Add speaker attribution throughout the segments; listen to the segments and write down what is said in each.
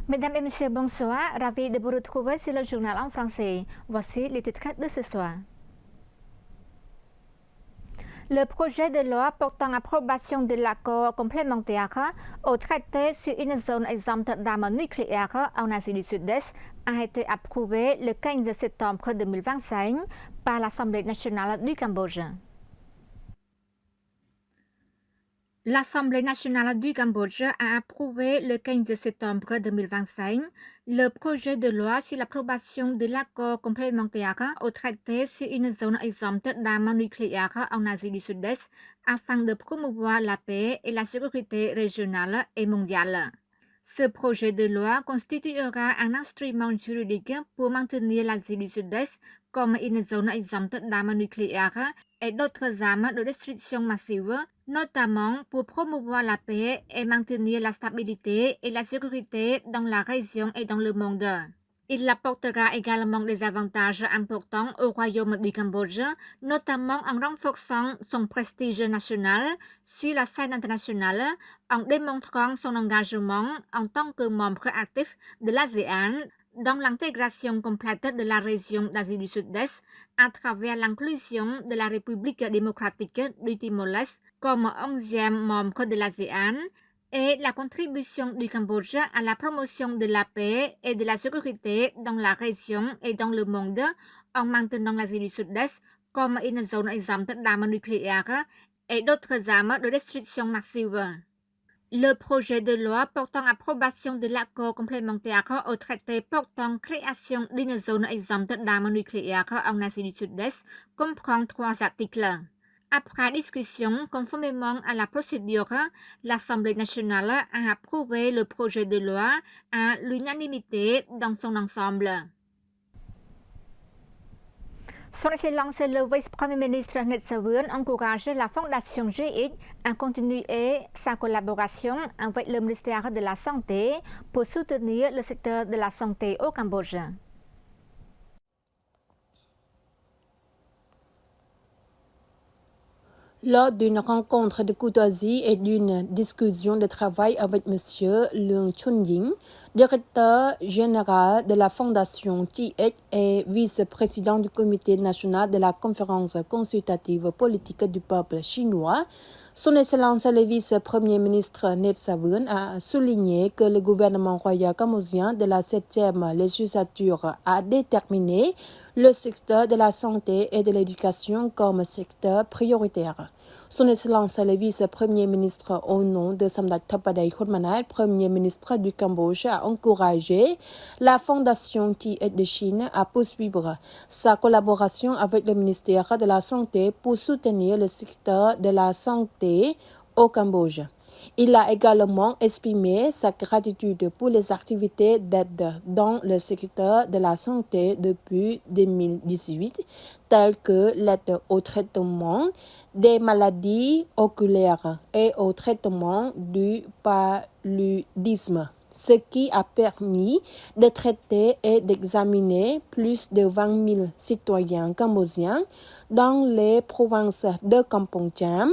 Speaker 1: Mesdames et messieurs, bonsoir. Ravi de vous retrouver sur le journal en français. Voici les titres de ce soir. Le projet de loi portant approbation de l'accord complémentaire au traité sur une zone exempte d'armes nucléaires en Asie du Sud-Est a été approuvé le 15 septembre 2025 par l'Assemblée nationale du Cambodge. L'Assemblée nationale du Cambodge a approuvé le 15 septembre 2025 le projet de loi sur l'approbation de l'accord complémentaire au traité sur une zone exempte d'armes nucléaires en Asie du Sud-Est afin de promouvoir la paix et la sécurité régionale et mondiale. Ce projet de loi constituera un instrument juridique pour maintenir l'Asie du Sud-Est comme une zone exempte d'armes nucléaires et d'autres armes de destruction massive, notamment pour promouvoir la paix et maintenir la stabilité et la sécurité dans la région et dans le monde. Il apportera également des avantages importants au Royaume du Cambodge, notamment en renforçant son prestige national sur la scène internationale, en démontrant son engagement en tant que membre actif de l'ASEAN dans l'intégration complète de la région d'Asie du Sud-Est à travers l'inclusion de la République démocratique du Timor-Leste comme 11e membre de l'ASEAN et la contribution du Cambodge à la promotion de la paix et de la sécurité dans la région et dans le monde en maintenant l'Asie du Sud-Est comme une zone exempte d'armes nucléaires et d'autres armes de destruction massive. Le projet de loi portant approbation de l'accord complémentaire au traité portant création d'une zone exempte d'armes nucléaires en Asie du Sud-Est comprend 3 articles. Après discussion, conformément à la procédure, l'Assemblée nationale a approuvé le projet de loi à l'unanimité dans son ensemble. Son Excellence le vice-premier ministre Net Savuon encourage la Fondation GX à continuer sa collaboration avec le ministère de la Santé pour soutenir le secteur de la santé au Cambodge.
Speaker 2: Lors d'une rencontre de courtoisie et d'une discussion de travail avec M. Leung Chun-ying, directeur général de la Fondation TX et vice-président du comité national de la conférence consultative politique du peuple chinois, Son Excellence le vice-premier ministre Net Savuon a souligné que le gouvernement royal cambodgien de la 7e législature a déterminé le secteur de la santé et de l'éducation comme secteur prioritaire. Son Excellence le vice-premier ministre au nom de Samdech Thapaday Khotmanat, premier ministre du Cambodge, a encouragé la Fondation TX de Chine à poursuivre sa collaboration avec le ministère de la Santé pour soutenir le secteur de la santé au Cambodge. Il a également exprimé sa gratitude pour les activités d'aide dans le secteur de la santé depuis 2018, telles que l'aide au traitement des maladies oculaires et au traitement du paludisme, ce qui a permis de traiter et d'examiner plus de 20 000 citoyens cambodgiens dans les provinces de Kampong Cham,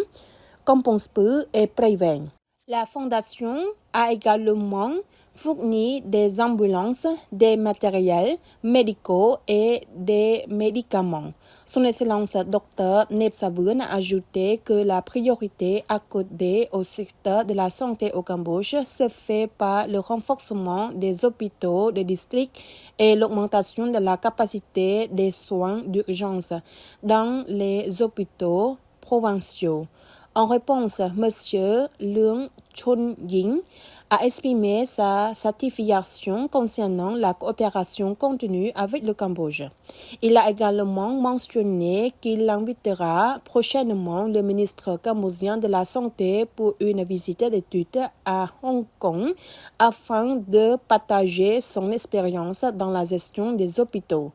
Speaker 2: Kampong Speu et Prey Veng. La Fondation a également fourni des ambulances, des matériels médicaux et des médicaments. Son Excellence Dr Net Savuon a ajouté que la priorité accordée au secteur de la santé au Cambodge se fait par le renforcement des hôpitaux de district et l'augmentation de la capacité des soins d'urgence dans les hôpitaux provinciaux. En réponse, M. Leung Chun-ying a exprimé sa satisfaction concernant la coopération continue avec le Cambodge. Il a également mentionné qu'il invitera prochainement le ministre cambodgien de la Santé pour une visite d'études à Hong Kong afin de partager son expérience dans la gestion des hôpitaux.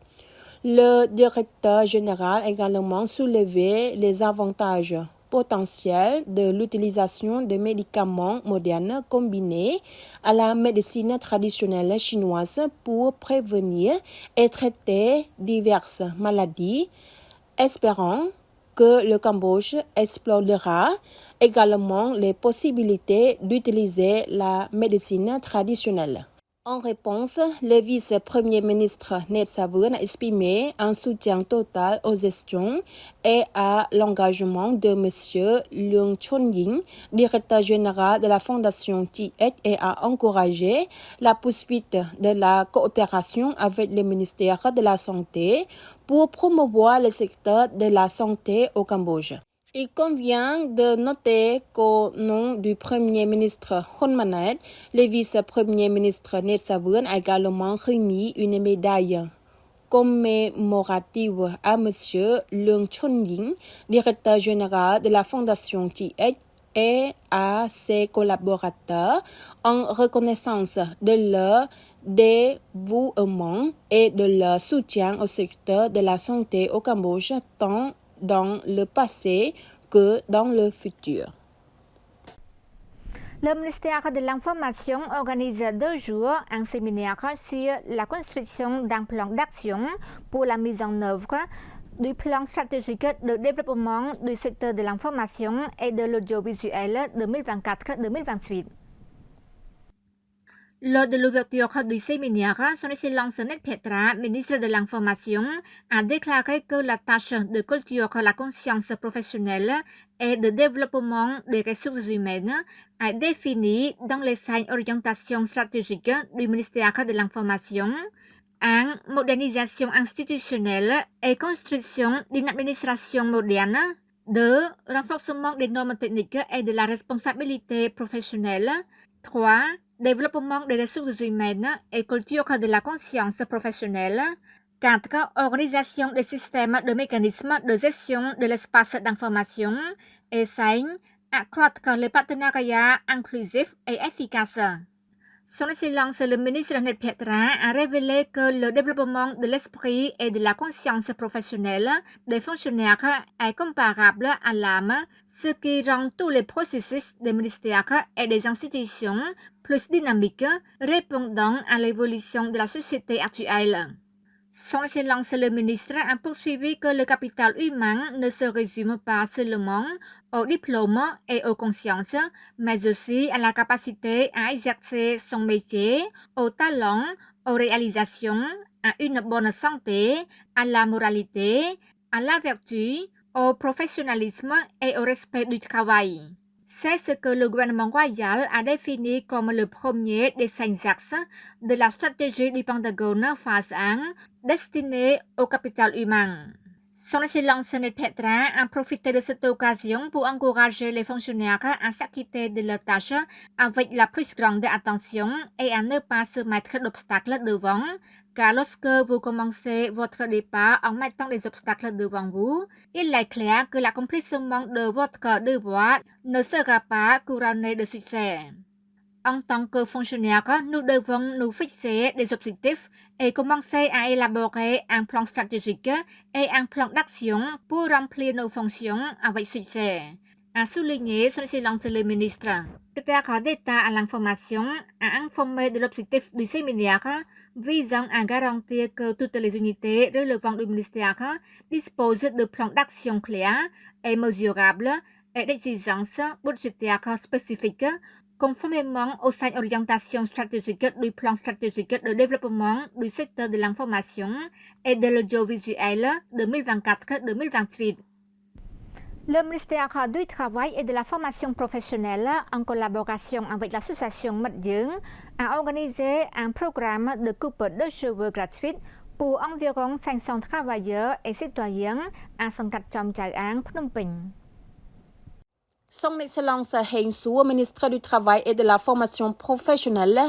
Speaker 2: Le directeur général a également soulevé les avantages potentiel de l'utilisation de médicaments modernes combinés à la médecine traditionnelle chinoise pour prévenir et traiter diverses maladies, espérant que le Cambodge explorera également les possibilités d'utiliser la médecine traditionnelle. En réponse, le vice-premier ministre Ned Savun a exprimé un soutien total aux gestions et à l'engagement de M. Leung Chun-ying, directeur général de la fondation TIEC, et a encouragé la poursuite de la coopération avec le ministère de la Santé pour promouvoir le secteur de la santé au Cambodge. Il convient de noter qu'au nom du Premier ministre Hun Manet, le vice-premier ministre Ned Savun a également remis une médaille commémorative à M. Leung Chun-ying, directeur général de la fondation TIEC, et à ses collaborateurs en reconnaissance de leur dévouement et de leur soutien au secteur de la santé au Cambodge, tant dans le passé que dans le futur.
Speaker 1: Le ministère de l'Information organise 2 jours un séminaire sur la construction d'un plan d'action pour la mise en œuvre du plan stratégique de développement du secteur de l'information et de l'audiovisuel 2024-2028. Lors de l'ouverture du séminaire, Son Excellence Ned Petra, ministre de l'Information, a déclaré que la tâche de culture la conscience professionnelle et de développement des ressources humaines est définie dans les 5 orientations stratégiques du ministère de l'Information. 1. Modernisation institutionnelle et construction d'une administration moderne. 2. Renforcement des normes techniques et de la responsabilité professionnelle. 3. Développement des ressources humaines et culture de la conscience professionnelle. 4. Organisation des systèmes de mécanismes de gestion de l'espace d'information. Et 5. Accroître les partenariats inclusifs et efficaces. Son Excellence le ministre Ned Petra a révélé que le développement de l'esprit et de la conscience professionnelle des fonctionnaires est comparable à l'âme, ce qui rend tous les processus des ministères et des institutions plus dynamiques, répondant à l'évolution de la société actuelle. Son Excellence le ministre a poursuivi que le capital humain ne se résume pas seulement au diplôme et aux consciences, mais aussi à la capacité à exercer son métier, au talent, aux réalisations, à une bonne santé, à la moralité, à la vertu, au professionnalisme et au respect du travail. C'est ce que le gouvernement royal a défini comme le premier des 5 axes de la stratégie du Pentagone phase 1 destinée au capital humain. Son Excellence Ned Petra a profité de cette occasion pour encourager les fonctionnaires à s'acquitter de leurs tâches avec la plus grande attention et à ne pas se mettre d'obstacles devant, car lorsque vous commencez votre départ en mettant des obstacles devant vous, il est clair que l'accomplissement de votre devoir ne sera pas couronné de succès. En tant que fonctionnaire, nous devons nous fixer des objectifs et commencer à élaborer un plan stratégique et un plan d'action pour remplir nos fonctions avec succès, a souligné Son Excellence le ministre. Le secrétaire d'État à l'information a informé de l'objectif du séminaire visant à garantir que toutes les unités relevant du ministère disposent de plans d'action clairs et mesurables et d'exigences budgétaires spécifiques conformément aux 5 orientations stratégiques du plan stratégique de développement du secteur de l'information et de l'audiovisuel 2024-2028. Le ministère du Travail et de la Formation professionnelle, en collaboration avec l'association Mất Dương, a organisé un programme de coupe de cheveux gratuite pour environ 500 travailleurs et citoyens à Songkat Chom Chau Ang, Phnom Penh.
Speaker 2: Son Excellence Heng Su, ministre du Travail et de la Formation professionnelle,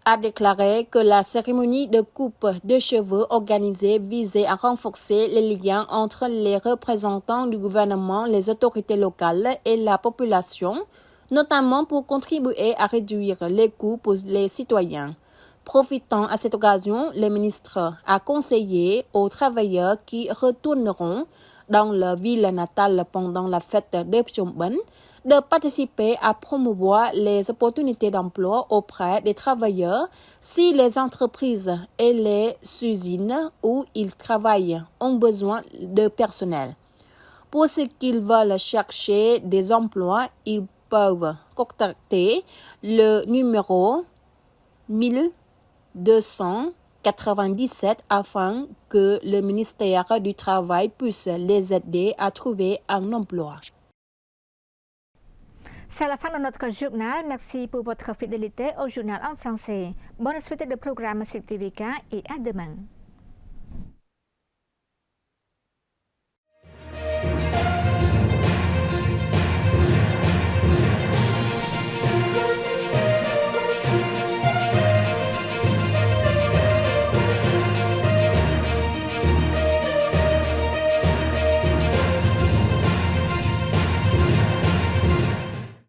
Speaker 2: a déclaré que la cérémonie de coupe de cheveux organisée visait à renforcer les liens entre les représentants du gouvernement, les autorités locales et la population, notamment pour contribuer à réduire les coûts pour les citoyens. Profitant à cette occasion, le ministre a conseillé aux travailleurs qui retourneront dans leur ville natale pendant la fête de Phnom Penh de participer à promouvoir les opportunités d'emploi auprès des travailleurs si les entreprises et les usines où ils travaillent ont besoin de personnel. Pour ceux qui veulent chercher des emplois, ils peuvent contacter le numéro 1000 297 afin que le ministère du Travail puisse les aider à trouver un emploi.
Speaker 1: C'est la fin de notre journal. Merci pour votre fidélité au journal en français. Bonne suite de programme sur TVK et à demain.